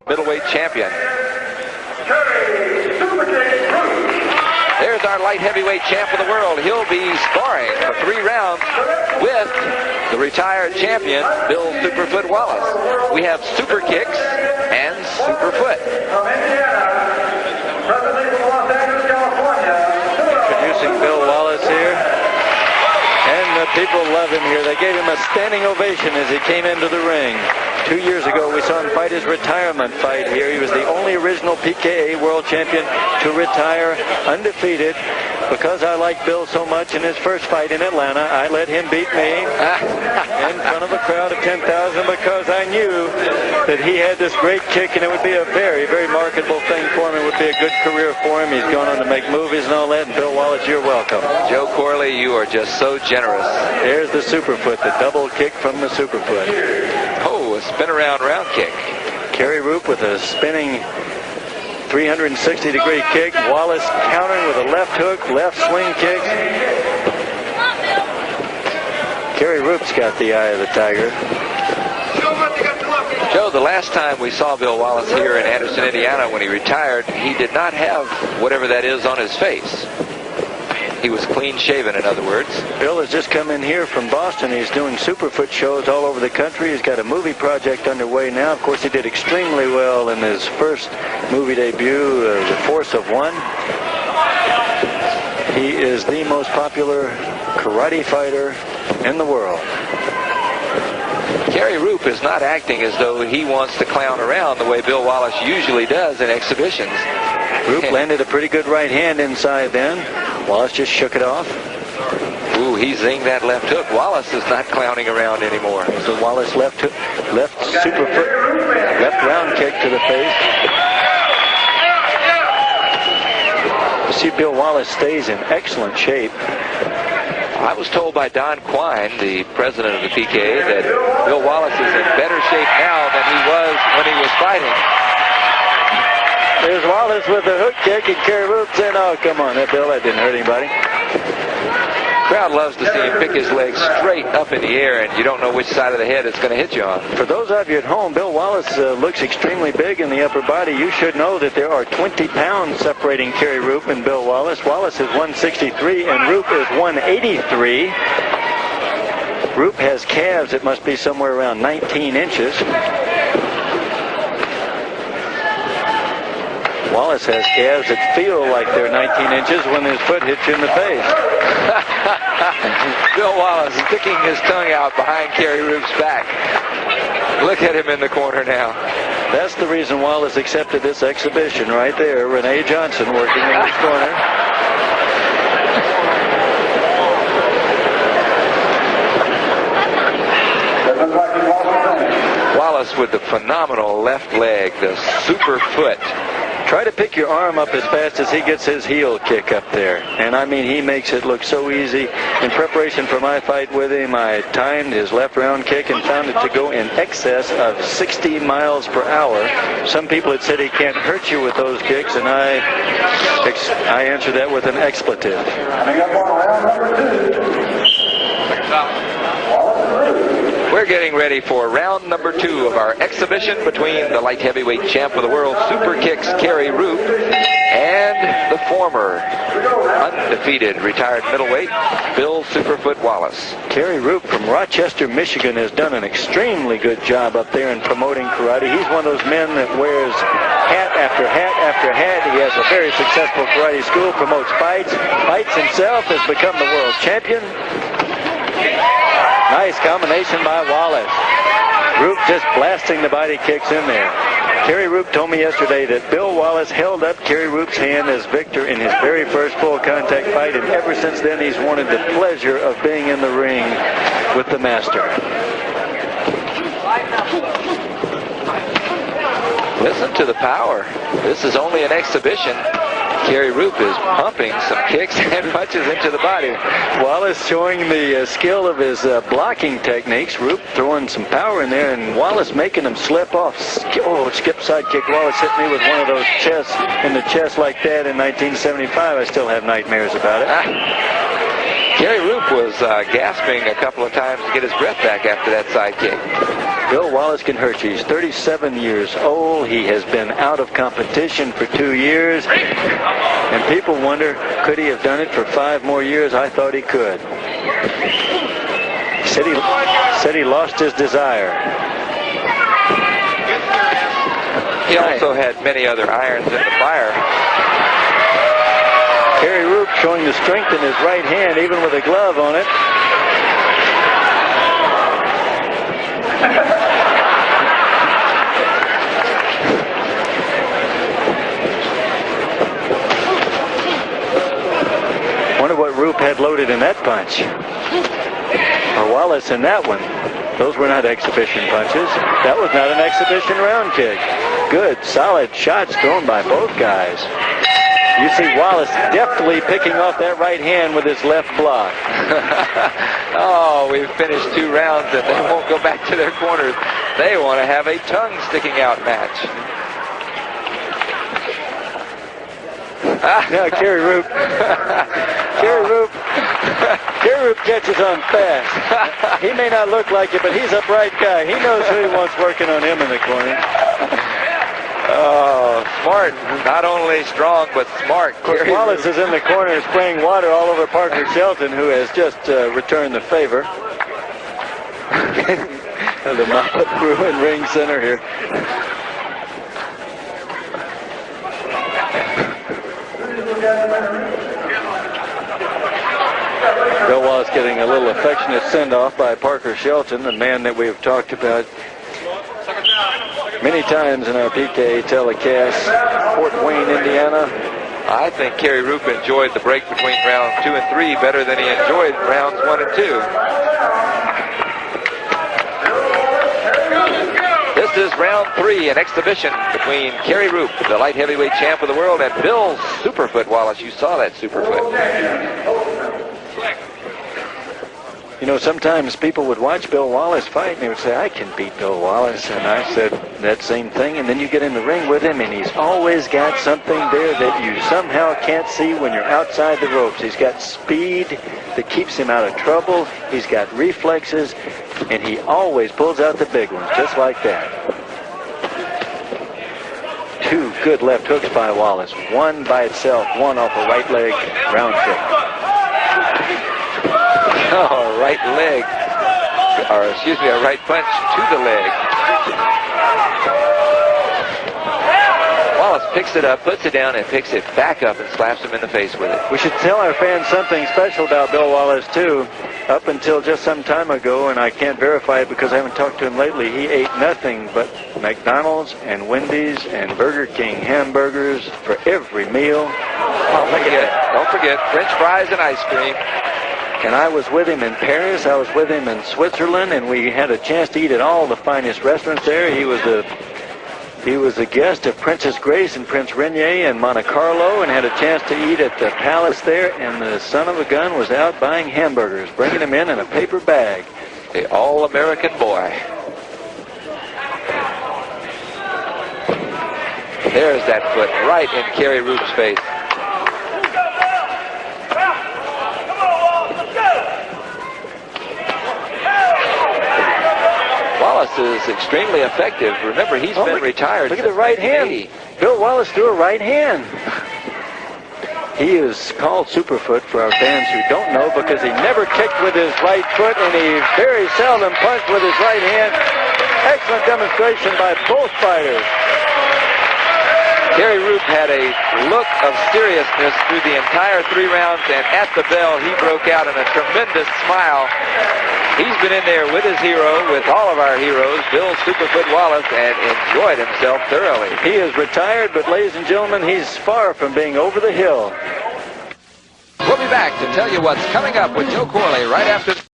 middleweight champion. There's our light heavyweight champ of the world. He'll be sparring for 3 rounds with the retired champion, Bill Superfoot Wallace. We have Superkicks and Superfoot. Introducing Bill Wallace here. And the people love him here. They gave him a standing ovation as he came into the ring. 2 years ago, we saw him fight his retirement fight here. He was the only original PKA world champion to retire undefeated. Because I like Bill so much, in his first fight in Atlanta, I let him beat me in front of a crowd of 10,000 because I knew that he had this great kick and it would be a very, very marketable thing for him. It would be a good career for him. He's going on to make movies and all that. And Bill Wallace, you're welcome. Joe Corley, you are just so generous. There's the Superfoot, the double kick from the Superfoot. Oh, a spin around round kick. Kerry Roop with a spinning 360-degree kick. Wallace countering with a left hook, left swing kick. Kerry Roop's got the eye of the tiger. Joe, the last time we saw Bill Wallace here in Anderson, Indiana, when he retired, he did not have whatever that is on his face. He was clean shaven, in other words. Bill has just come in here from Boston. He's doing Superfoot shows all over the country. He's got a movie project underway now. Of course, he did extremely well in his first movie debut, The Force of One. He is the most popular karate fighter in the world. Kerry Roop is not acting as though he wants to clown around the way Bill Wallace usually does in exhibitions. Roop landed a pretty good right hand inside then. Wallace just shook it off. Ooh, he zinged that left hook. Wallace is not clowning around anymore. So Wallace left Superfoot, left round kick to the face. You see Bill Wallace stays in excellent shape. I was told by Don Quine, the president of the PKA, that Bill Wallace is in better shape now than he was when he was fighting. There's Wallace with the hook kick, and Kerry Roop saying, oh, come on, Bill, that didn't hurt anybody. Crowd loves to see him pick his legs straight up in the air, and you don't know which side of the head it's going to hit you on. For those of you at home, Bill Wallace looks extremely big in the upper body. You should know that there are 20 pounds separating Kerry Roop and Bill Wallace. Wallace is 163, and Roop is 183. Roop has calves that must be somewhere around 19 inches. Wallace has calves that feel like they're 19 inches when his foot hits you in the face. Bill Wallace sticking his tongue out behind Kerry Roop's back. Look at him in the corner now. That's the reason Wallace accepted this exhibition right there. Renee Johnson working in this corner. Wallace with the phenomenal left leg, the Superfoot. Try to pick your arm up as fast as he gets his heel kick up there. And I mean, he makes it look so easy. In preparation for my fight with him, I timed his left round kick and found it to go in excess of 60 miles per hour. Some people had said he can't hurt you with those kicks, and I answered that with an expletive. We're getting ready for round number 2 of our exhibition between the light heavyweight champ of the world, Superkicks, Kerry Roop, and the former undefeated retired middleweight, Bill Superfoot Wallace. Kerry Roop from Rochester, Michigan has done an extremely good job up there in promoting karate. He's one of those men that wears hat after hat after hat. He has a very successful karate school, promotes fights himself, has become the world champion. Nice combination by Wallace. Roop just blasting the body kicks in there. Kerry Roop told me yesterday that Bill Wallace held up Kerry Roop's hand as victor in his very first full contact fight, and ever since then he's wanted the pleasure of being in the ring with the master. Listen to the power. This is only an exhibition. Kerry Roop is pumping some kicks and punches into the body. Wallace showing the skill of his blocking techniques. Roop throwing some power in there, and Wallace making him slip off. Skip side kick. Wallace hit me with one of those chests in the chest like that in 1975. I still have nightmares about it. Kerry Roop was gasping a couple of times to get his breath back after that side kick. Bill Wallace can hurt you. He's 37 years old. He has been out of competition for 2 years. And people wonder, could he have done it for 5 more years? I thought he could. Said he lost his desire. He also had many other irons in the fire. Kerry Roop showing the strength in his right hand, even with a glove on it. Wonder what Roop had loaded in that punch. Or Wallace in that one. Those were not exhibition punches. That was not an exhibition round kick. Good, solid shots thrown by both guys. You see Wallace deftly picking off that right hand with his left block. Oh, we've finished 2 rounds and they won't go back to their corners. They want to have a tongue sticking out match. Now Kerry Roop. Kerry Roop catches on fast. He may not look like it, but he's a bright guy. He knows who he wants working on him in the corner. Oh, smart. Not only strong, but smart. Of course, Wallace is in the corner spraying water all over Parker Shelton, who has just returned the favor. The Muppet Bruin ring center here. Bill Wallace getting a little affectionate send-off by Parker Shelton, the man that we have talked about many times in our PK telecast. Fort Wayne, Indiana. I think Kerry Roop enjoyed the break between rounds 2 and 3 better than he enjoyed rounds 1 and 2. This is round 3, an exhibition between Kerry Roop, the light heavyweight champ of the world, and Bill Superfoot Wallace. You saw that Superfoot. You know, sometimes people would watch Bill Wallace fight and they would say, I can beat Bill Wallace. And I said that same thing. And then you get in the ring with him and he's always got something there that you somehow can't see when you're outside the ropes. He's got speed that keeps him out of trouble. He's got reflexes. And he always pulls out the big ones, just like that. 2 good left hooks by Wallace. One by itself, one off a right leg round kick. Oh, right leg, or excuse me, a right punch to the leg. Wallace picks it up, puts it down, and picks it back up and slaps him in the face with it. We should tell our fans something special about Bill Wallace, too. Up until just some time ago, and I can't verify it because I haven't talked to him lately, he ate nothing but McDonald's and Wendy's and Burger King hamburgers for every meal. Don't forget French fries and ice cream. And I was with him in Paris, I was with him in Switzerland, and we had a chance to eat at all the finest restaurants there. He was a guest of Princess Grace and Prince Renier in Monte Carlo, and had a chance to eat at the palace there, and the son of a gun was out buying hamburgers, bringing them in a paper bag. The all-American boy. There's that foot right in Kerry Roop's face. Wallace is extremely effective. Remember, he's been retired. Look at the right hand. Bill Wallace threw a right hand. He is called Superfoot for our fans who don't know because he never kicked with his right foot and he very seldom punched with his right hand. Excellent demonstration by both fighters. Kerry Roop had a look of seriousness through the entire 3 rounds, and at the bell, he broke out in a tremendous smile. He's been in there with his hero, with all of our heroes, Bill Superfoot Wallace, and enjoyed himself thoroughly. He is retired, but ladies and gentlemen, he's far from being over the hill. We'll be back to tell you what's coming up with Joe Corley right after